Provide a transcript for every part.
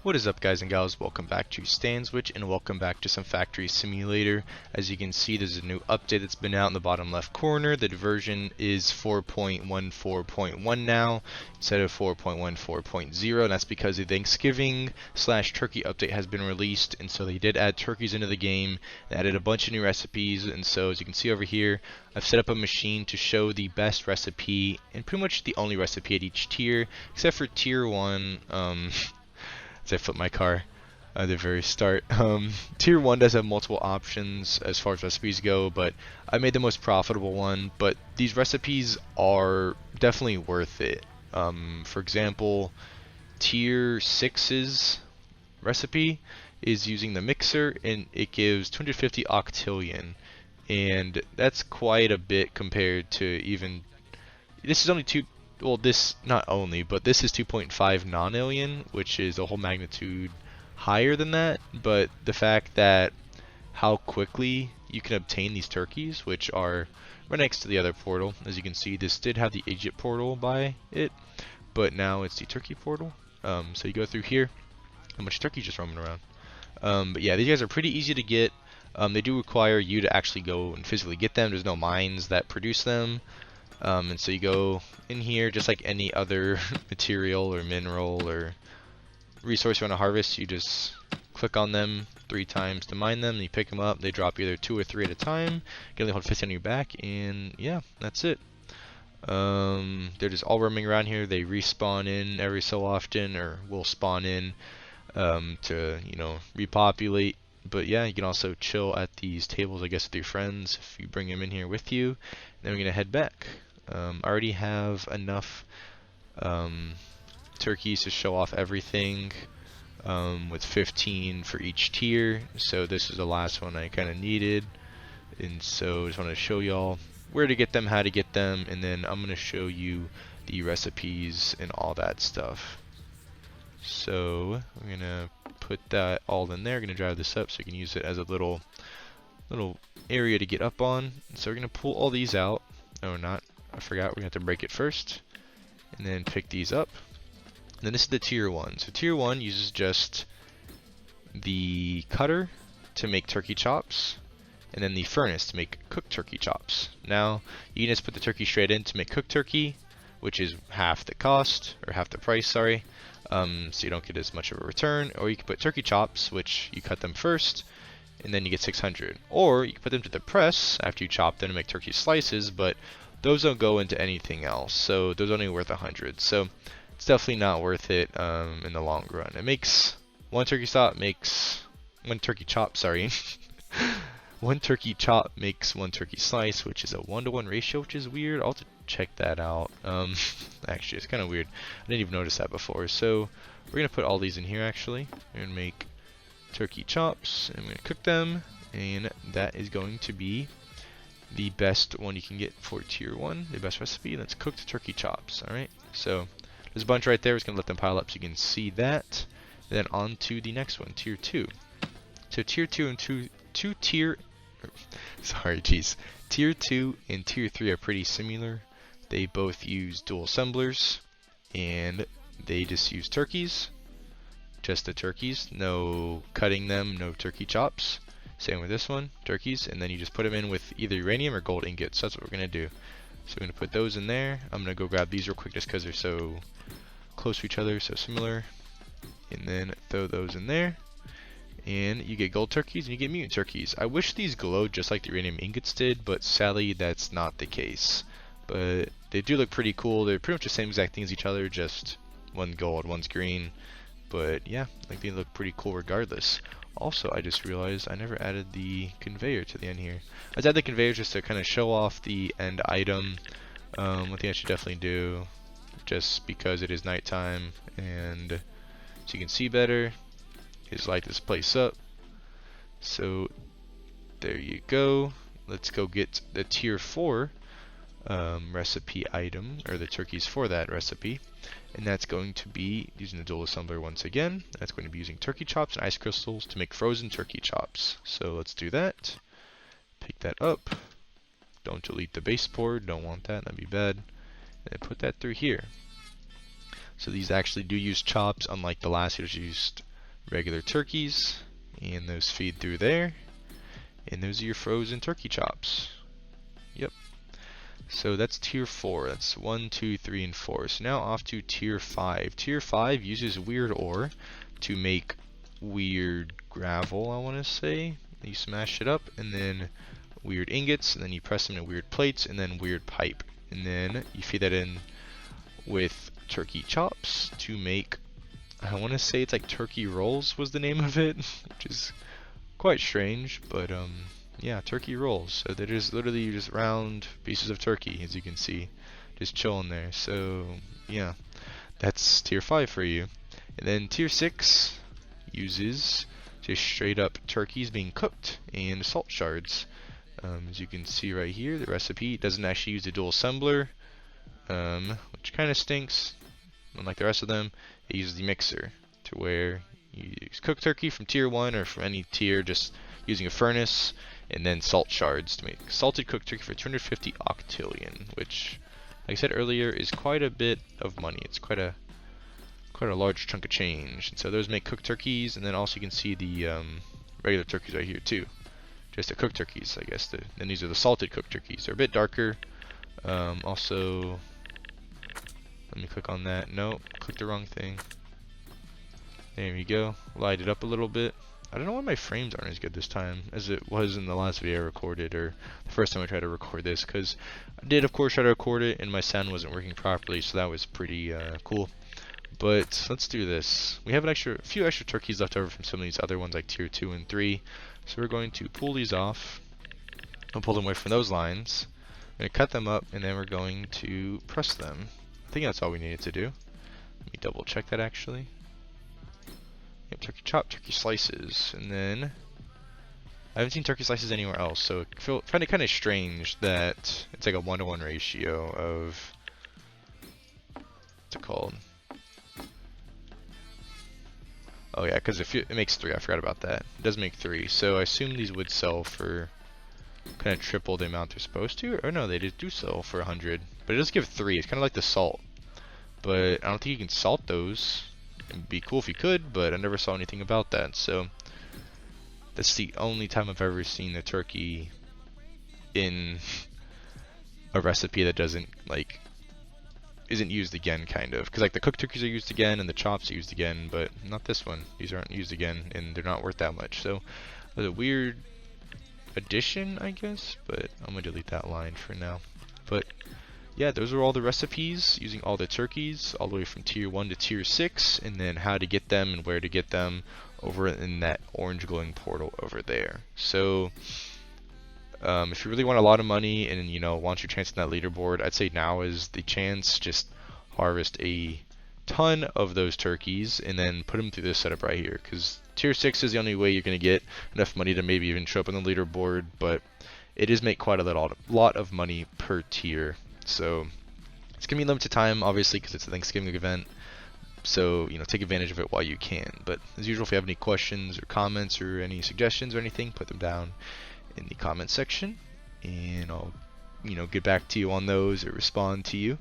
What is up, guys and gals? Welcome back to Stanswitch and welcome back to some Factory Simulator. As you can see, there's a new update that's been out in the bottom left corner. The version is 4.14.1 now instead of 4.14.0, and that's because the Thanksgiving/Turkey update has been released, and so they did add turkeys into the game. They added a bunch of new recipes, and so as you can see over here, I've set up a machine to show the best recipe and pretty much the only recipe at each tier, except for tier 1. As I flip my car at the very start. Tier 1 does have multiple options as far as recipes go, but I made the most profitable one. But these recipes are definitely worth it. For example, Tier 6's recipe is using the mixer, and it gives 250 octillion. And that's quite a bit compared to even... This is only well, this not only, but this is 2.5 nonillion, which is a whole magnitude higher than that. But the fact that how quickly you can obtain these turkeys, which are right next to the other portal, as you can see, this did have the Egypt portal by it, but now it's the turkey portal. So you go through here, how much turkey just roaming around. But yeah, these guys are pretty easy to get. They do require you to actually go and physically get them. There's no mines that produce them. And so you go in here just like any other material or mineral or resource you want to harvest. You just click on them 3 times to mine them, and you pick them up. They drop either 2 or 3 at a time. You can only hold 50 on your back, and yeah, that's it. They're just all roaming around here. They respawn in every so often, or will spawn in to, you know, repopulate. But yeah, you can also chill at these tables, I guess, with your friends if you bring them in here with you. Then we're gonna head back. I already have enough turkeys to show off everything, with 15 for each tier. So this is the last one I kind of needed, and so just want to show y'all where to get them, how to get them, and then I'm gonna show you the recipes and all that stuff. So we're gonna put that all in there. We're gonna drive this up so you can use it as a little area to get up on. So we're gonna pull all these out. Oh, not, I forgot, we're gonna have to break it first and then pick these up. And then this is the tier 1. So tier 1 uses just the cutter to make turkey chops, and then the furnace to make cooked turkey chops. Now you can just put the turkey straight in to make cooked turkey, which is half the cost, or half the price, sorry. So you don't get as much of a return. Or you can put turkey chops, which you cut them first, and then you get 600. Or you can put them to the press after you chop them to make turkey slices, but those don't go into anything else, so those are only worth 100. So it's definitely not worth it in the long run. It makes one turkey chop makes one turkey chop, sorry. One turkey chop makes one turkey slice, which is a 1-to-1 ratio, which is weird. I'll have to check that out. Actually, it's kind of weird. I didn't even notice that before. So we're gonna put all these in here. Actually, we're gonna make turkey chops, and I'm gonna cook them, and that is going to be the best one you can get for tier 1, the best recipe. That's cooked turkey chops. All right. So there's a bunch right there. We're just gonna let them pile up so you can see that. And then on to the next one, tier 2. So tier 2 and tier 2 and tier 3 are pretty similar. They both use dual assemblers, and they just use turkeys, just the turkeys, no cutting them, no turkey chops. Same with this one, turkeys, and then you just put them in with either uranium or gold ingots. So that's what we're gonna do. So we're gonna put those in there. I'm gonna go grab these real quick just because they're so close to each other, so similar, and then throw those in there. And you get gold turkeys and you get mutant turkeys. I wish these glowed just like the uranium ingots did, but sadly that's not the case. But they do look pretty cool. They're pretty much the same exact thing as each other, just one gold, one's green. But yeah, I think they look pretty cool regardless. Also, I just realized I never added the conveyor to the end here. I just added the conveyor just to kind of show off the end item. One thing I should definitely do, just because it is nighttime, and so you can see better, is light this place up. So there you go. Let's go get the tier 4 recipe item, or the turkeys for that recipe, and that's going to be using the dual assembler once again. That's going to be using turkey chops and ice crystals to make frozen turkey chops. So let's do that. Pick that up. Don't delete the baseboard, don't want that, that'd be bad. And put that through here. So these actually do use chops, unlike the last year's used regular turkeys, and those feed through there. And those are your frozen turkey chops. Yep. So that's tier 4. That's 1, 2, 3, and 4. So now off to tier 5. Tier 5 uses weird ore to make weird gravel, I want to say. You smash it up, and then weird ingots, and then you press them in weird plates, and then weird pipe. And then you feed that in with turkey chops to make, I want to say it's like turkey rolls was the name of it, which is quite strange, but yeah, turkey rolls. So they're just literally just round pieces of turkey, as you can see, just chilling there. So yeah, that's tier 5 for you. And then tier 6 uses just straight up turkeys being cooked and salt shards. As you can see right here, the recipe doesn't actually use the dual assembler, which kind of stinks. Unlike the rest of them, it uses the mixer to where you use cooked turkey from tier 1 or from any tier, just using a furnace, and then salt shards to make salted cooked turkey for 250 octillion, which, like I said earlier, is quite a bit of money. It's quite a large chunk of change. And so those make cooked turkeys, and then also you can see the regular turkeys right here too. Just the cooked turkeys, I guess. Then these are the salted cooked turkeys. They're a bit darker. Also, let me click on that. No, click the wrong thing. There we go. Light it up a little bit. I don't know why my frames aren't as good this time as it was in the last video I recorded, or the first time I tried to record this, because I did of course try to record it and my sound wasn't working properly, so that was pretty cool. But let's do this. We have a few extra turkeys left over from some of these other ones like tier 2 and 3, so we're going to pull these off and pull them away from those lines. We're going to cut them up, and then we're going to press them. I think that's all we needed to do. Let me double check that actually. Yep, turkey chop, turkey slices, and then I haven't seen turkey slices anywhere else, so I find it kind of strange that it's like a 1-to-1 ratio of, what's it called? Oh yeah, because it makes 3. I forgot about that. It does make 3, so I assume these would sell for kind of triple the amount they're supposed to. Or no, they just do sell for 100, but it does give 3. It's kind of like the salt, but I don't think you can salt those. It'd be cool if you could, but I never saw anything about that. So that's the only time I've ever seen the turkey in a recipe that isn't used again, kind of. Because like the cooked turkeys are used again and the chops are used again, but not this one. These aren't used again, and they're not worth that much. So it was a weird addition, I guess, but I'm gonna delete that line for now. But yeah, those are all the recipes using all the turkeys all the way from tier 1 to tier 6, and then how to get them and where to get them over in that orange glowing portal over there. So if you really want a lot of money and want your chance in that leaderboard, I'd say now is the chance. Just harvest a ton of those turkeys and then put them through this setup right here, because tier 6 is the only way you're going to get enough money to maybe even show up on the leaderboard, but it does make quite a lot of money per tier. So it's going to be limited time, obviously, because it's a Thanksgiving event. So, take advantage of it while you can. But as usual, if you have any questions or comments or any suggestions or anything, put them down in the comment section, and I'll, get back to you on those or respond to you.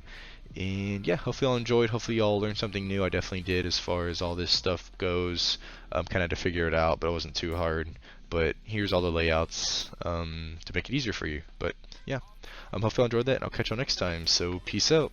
And yeah, hopefully y'all enjoyed. Hopefully y'all learned something new. I definitely did as far as all this stuff goes. Kind of to figure it out, but it wasn't too hard. But here's all the layouts to make it easier for you. But yeah, hopefully y'all enjoyed that, and I'll catch y'all next time. So peace out.